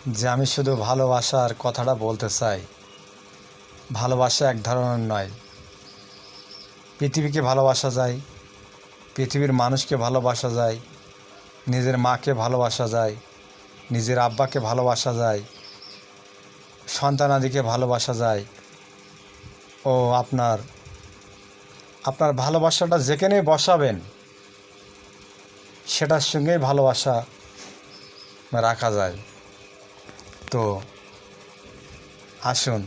যে আমি শুধু ভালোবাসার কথাটা বলতে চাই। ভালোবাসা এক ধরনের নয়। পৃথিবীকে ভালোবাসা যায়, পৃথিবীর মানুষকে ভালোবাসা যায়, নিজের মাকে ভালোবাসা যায়, নিজের আব্বাকে ভালোবাসা যায়, সন্তানাদিকে ভালোবাসা যায়। ও আপনার ভালোবাসাটা যেখানেই বসাবেন সেটার সঙ্গেই ভালোবাসা রাখা যায়। তো আসুন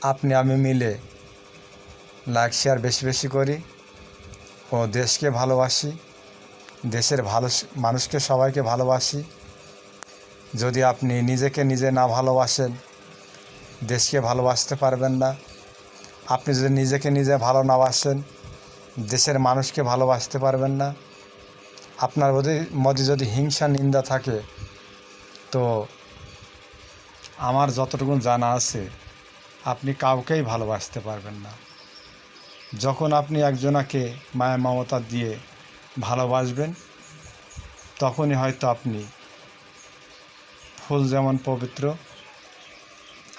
আপনি আমি মিলে লাইক শেয়ার বেশি বেশি করি ও দেশকে ভালোবাসি, দেশের ভালো মানুষকে সবাইকে ভালোবাসি। যদি আপনি নিজেকে নিজে না ভালোবাসেন দেশকে ভালোবাসতে পারবেন না। আপনি যদি নিজেকে নিজে ভালো না বাসেন দেশের মানুষকে ভালোবাসতে পারবেন না। আপনার মধ্যে যদি হিংসা নিন্দা থাকে তো আমার যতটুকু জানা আছে আপনি কাউকেই ভালোবাসতে পারবেন না। যখন আপনি একজনাকে মায়া মমতা দিয়ে ভালোবাসবেন তখনই হয়তো আপনি ফুল যেমন পবিত্র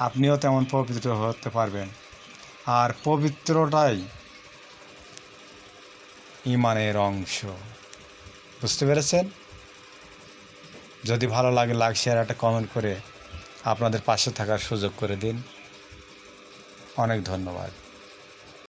আপনিও তেমন পবিত্র হতে পারবেন। আর পবিত্রটাই ঈমানের অংশ। বুঝতে পেরেছেন? যদি ভালো লাগে লাইক শেয়ার একটা কমেন্ট করে আপনাদের পাশে থাকার সুযোগ করে দিন। অনেক ধন্যবাদ।